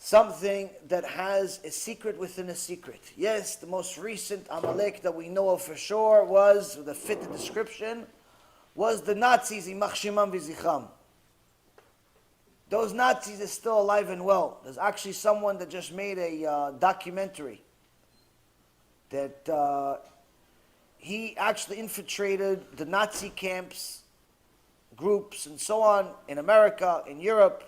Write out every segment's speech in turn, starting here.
something that has a secret within a secret. Yes, the most recent Amalek that we know of for sure was, the fit description, was the Nazis, Yimach Shemam V'Zichram. Those Nazis are still alive and well. There's actually someone that just made a documentary that he actually infiltrated the Nazi camps, groups, and so on in America, in Europe,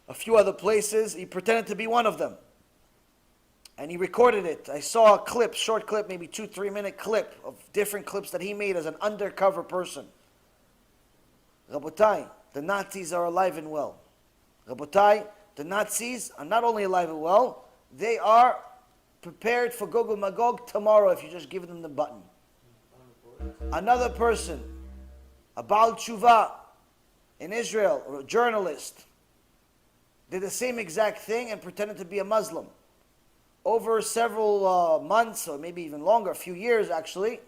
a few other places. He pretended to be one of them. And he recorded it. I saw a clip, short clip, maybe 2-3 minute clip of different clips that he made as an undercover person. Rabotai, the Nazis are alive and well. Rabotai, the Nazis are not only alive and well, they are prepared for Gog and Magog tomorrow if you just give them the button. Another person, a Baal Tshuva in Israel, or a journalist, did the same exact thing and pretended to be a Muslim. Over several months, or maybe even longer, a few years actually,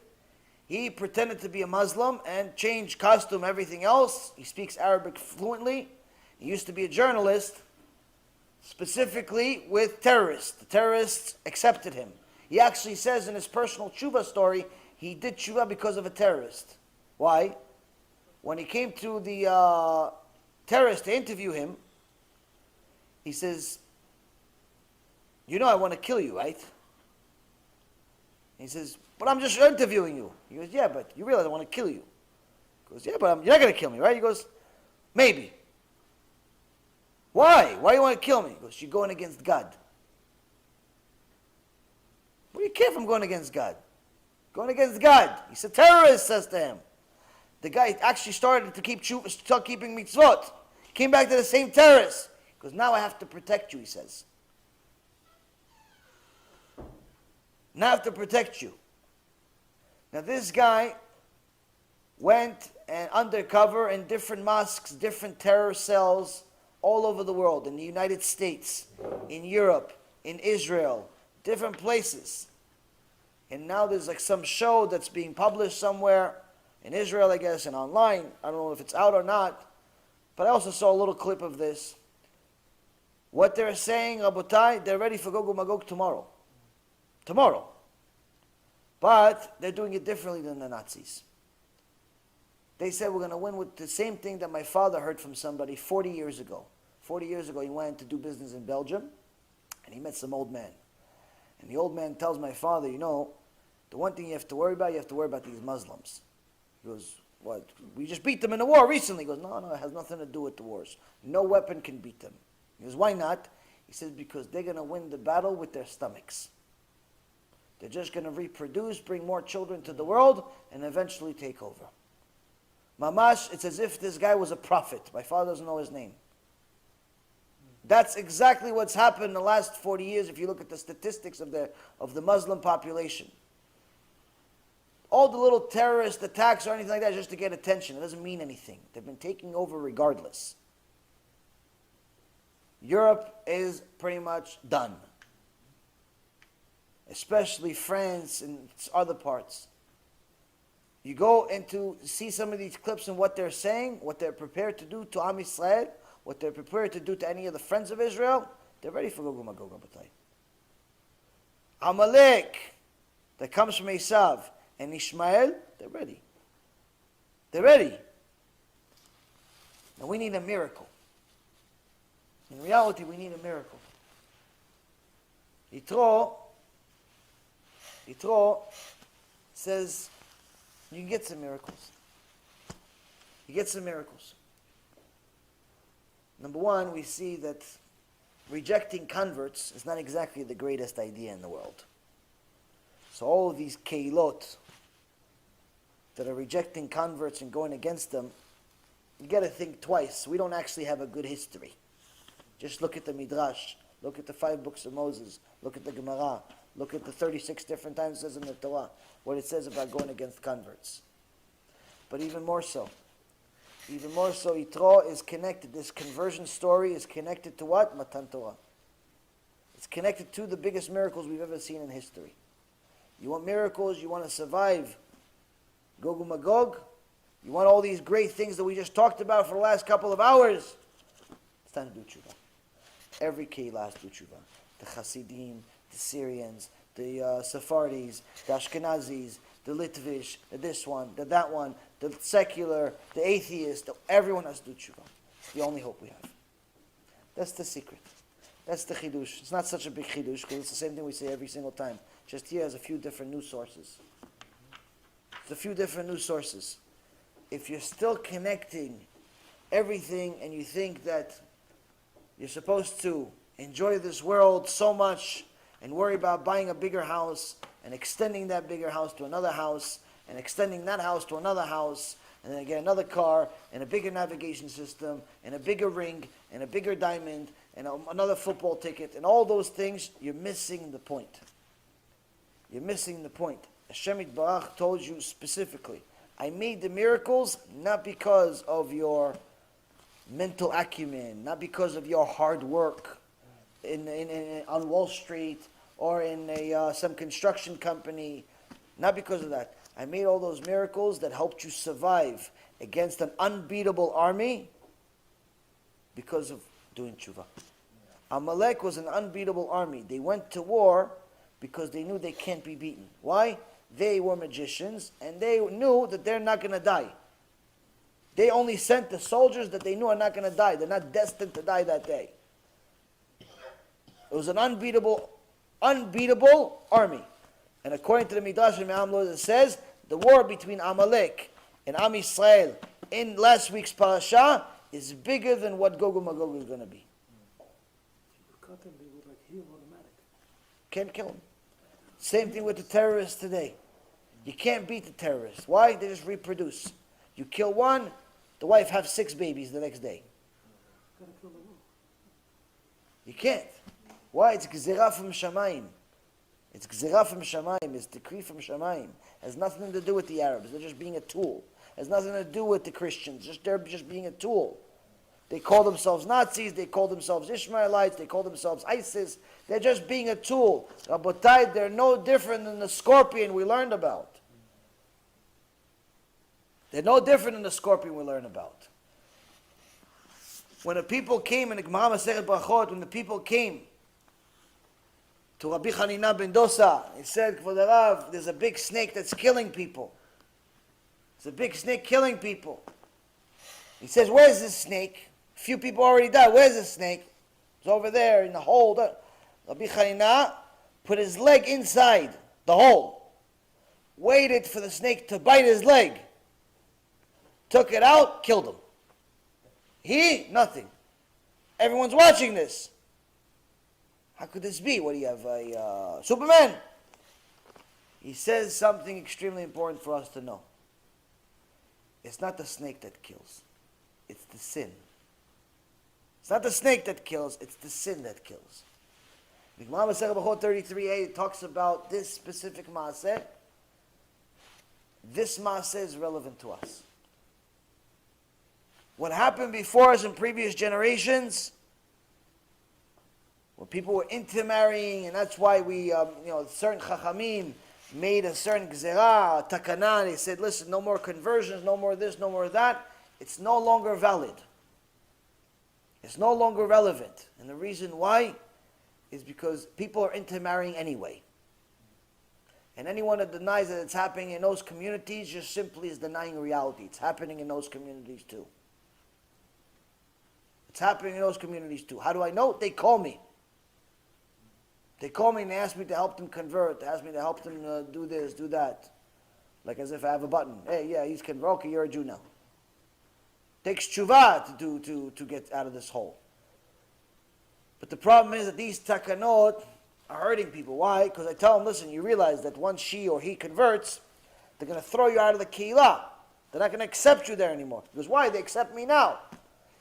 he pretended to be a Muslim and changed costume, everything else. He speaks Arabic fluently. He used to be a journalist, specifically with terrorists. The terrorists accepted him. He actually says in his personal tshuva story, he did tshuva because of a terrorist. Why? When he came to the terrorist to interview him, he says, "You know I want to kill you, right?" He says, "But I'm just interviewing you." He goes, "Yeah, but you realize I want to kill you." He goes, "Yeah, but you're not going to kill me, right?" He goes, "Maybe." "Why? Why do you want to kill me?" He goes, "You're going against God." "What do you care if I'm going against God?" "Going against God. He's a terrorist," says to him. The guy actually started to start keeping mitzvot. Came back to the same terrorist. He goes, "Now I have to protect you," he says. "Now I have to protect you." Now this guy went and undercover in different mosques, different terror cells, all over the world, in the United States, in Europe, in Israel, different places. And now there's like some show that's being published somewhere, in Israel I guess, and online. I don't know if it's out or not, but I also saw a little clip of this. What they're saying, Rabotai, they're ready for Gog and Magog tomorrow. Tomorrow. But they're doing it differently than the Nazis. They said we're going to win with the same thing that my father heard from somebody 40 years ago. 40 years ago he went to do business in Belgium and he met some old man. And the old man tells my father, "You know, the one thing you have to worry about these Muslims." He goes, "What? We just beat them in a war recently." He goes, No, it has nothing to do with the wars. No weapon can beat them." He goes, "Why not?" He says, "Because they're going to win the battle with their stomachs. They're just going to reproduce, bring more children to the world, and eventually take over." Mamash, it's as if this guy was a prophet. My father doesn't know his name. That's exactly what's happened in the last 40 years if you look at the statistics of the Muslim population. All the little terrorist attacks or anything like that just to get attention. It doesn't mean anything. They've been taking over regardless. Europe is pretty much done. Especially France and other parts. You go into see some of these clips and what they're saying, what they're prepared to do to Am Yisrael, what they're prepared to do to any of the friends of Israel, they're ready for Gog and Magog. Amalek, that comes from Esav, and Ishmael, they're ready. They're ready. Now we need a miracle. In reality, we need a miracle. Yitro says, you can get some miracles. You get some miracles. Number one, we see that rejecting converts is not exactly the greatest idea in the world. So all of these keilot that are rejecting converts and going against them, you got to think twice. We don't actually have a good history. Just look at the Midrash, look at the 5 books of Moses, look at the Gemara, look at the 36 different times it says in the Torah what it says about going against converts. But even more so, Yitro is connected. This conversion story is connected to what? Matan Torah. It's connected to the biggest miracles we've ever seen in history. You want miracles, you want to survive Gog and Magog, you want all these great things that we just talked about for the last couple of hours, it's time to do tshuva. Every keilah has to do tshuva. The Hasidim, the Syrians, the Sephardis, the Ashkenazis, the Litvish, the this one, the that one, the secular, the atheist. Everyone has to do tshuva. It's the only hope we have. That's the secret. That's the chidush. It's not such a big chidush because it's the same thing we say every single time. Just here has a few different news sources. It's a few different news sources. If you're still connecting everything and you think that you're supposed to enjoy this world so much and worry about buying a bigger house and extending that bigger house to another house and extending that house to another house and then get another car and a bigger navigation system and a bigger ring and a bigger diamond and another football ticket and all those things, you're missing the point. You're missing the point. Hashem Yitbarach told you specifically, I made the miracles not because of your mental acumen, not because of your hard work on Wall Street or in some construction company, not because of that. I made all those miracles that helped you survive against an unbeatable army because of doing tshuva. Amalek was an unbeatable army. They went to war because they knew they can't be beaten. Why? They were magicians and they knew that they're not going to die. They only sent the soldiers that they knew are not going to die. They're not destined to die that day. It was an unbeatable army. And according to the Midrash and Me'amlo, it says the war between Amalek and Am Yisrael in last week's parasha is bigger than what Gog and Magog is going to be. Cut them, they would heal automatic. Can't kill them. Same thing with the terrorists today. You can't beat the terrorists. Why? They just reproduce. You kill one, the wife has 6 babies the next day. Gotta kill them all. You can't. Why? It's gzerah from Shamayim. It's gzerah from Shamayim. It's decree from Shamayim. It has nothing to do with the Arabs. They're just being a tool. It has nothing to do with the Christians. They're just being a tool. They call themselves Nazis. They call themselves Ishmaelites. They call themselves ISIS. They're just being a tool. Rabotai, they're no different than the scorpion we learned about. They're no different than the scorpion we learned about. When the people came in the Gemara Masechet Brachot, when the people came to Rabbi Chanina ben Dosa, he said, for the Rav, there's a big snake that's killing people. There's a big snake killing people. He says, where's this snake? A few people already died. Where's the snake? It's over there in the hole. Rabbi Chanina put his leg inside the hole. Waited for the snake to bite his leg. Took it out, killed him. He, nothing. Everyone's watching this. How could this be? What do you have, a Superman? He says something extremely important for us to know. It's not the snake that kills. It's the sin. It's not the snake that kills, it's the sin that kills. The Gemara Masechet Brachot 33a talks about this specific maaseh. This maaseh is relevant to us. What happened before us in previous generations, when people were intermarrying, and that's why we, certain chachamim made a certain gzerah, takana, they said, listen, no more conversions, no more this, no more that. It's no longer valid. It's no longer relevant. And the reason why is because people are intermarrying anyway. And anyone that denies that it's happening in those communities just simply is denying reality. It's happening in those communities too. It's happening in those communities too. How do I know? They call me. They call me and they ask me to help them convert. They ask me to help them do this, do that. Like as if I have a button. Hey, yeah, he's converted. Okay, you're a Jew now. Takes tshuva to get out of this hole. But the problem is that these takanot are hurting people. Why? Because I tell them, listen, you realize that once she or he converts, they're going to throw you out of the keilah. They're not going to accept you there anymore. Because why? They accept me now.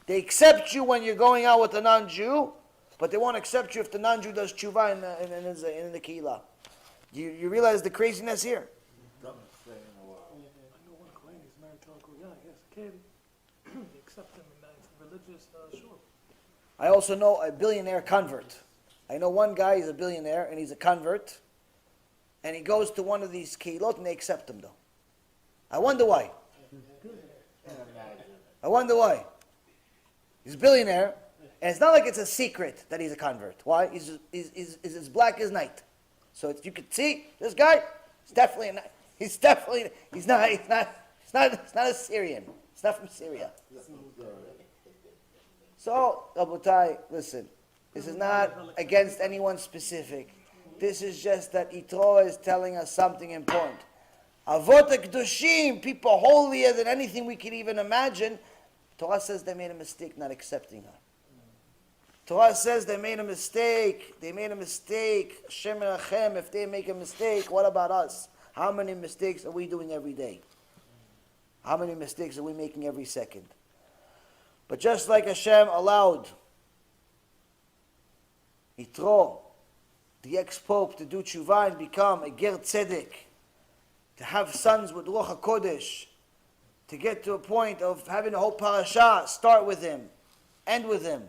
They accept you when you're going out with a non-Jew, but they won't accept you if the non-Jew does tshuva in the keilah. You realize the craziness here? I know one client is married to a Korean. He has a kid. They accept him in religious shul. I also know a billionaire convert. I know one guy, he's a billionaire, and he's a convert. And he goes to one of these keilot, and they accept him, though. I wonder why. I wonder why. He's a billionaire. And it's not like it's a secret that he's a convert. Why? He's as black as night. So you could see this guy. He's definitely he's not a Syrian. He's not from Syria. So, Rabotai, listen. This is not against anyone specific. This is just that Yitro is telling us something important. Avot HaKadoshim, people holier than anything we could even imagine. Torah says they made a mistake not accepting her. Torah says they made a mistake. They made a mistake. Hashem Erachem, if they make a mistake, what about us? How many mistakes are we doing every day? How many mistakes are we making every second? But just like Hashem allowed Yitro, the ex-pope, to do tshuva and become a ger tzedek, to have sons with Ruach HaKodesh, to get to a point of having a whole parasha start with him, end with him,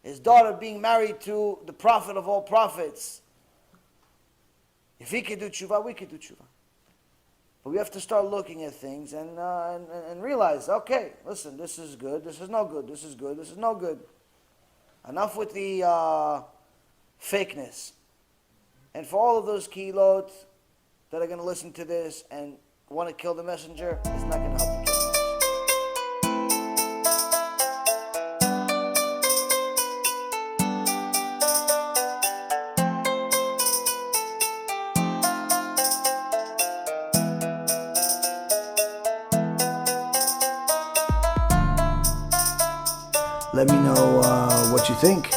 his daughter being married to the prophet of all prophets. If he could do tshuva, we could do tshuva. But we have to start looking at things and realize, okay, listen, this is good, this is no good, this is good, this is no good. Enough with the fakeness. And for all of those kilot that are going to listen to this and want to kill the messenger, it's not going to help you kill the messenger. Let me know what you think,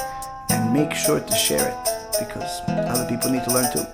and make sure to share it, because other people need to learn too.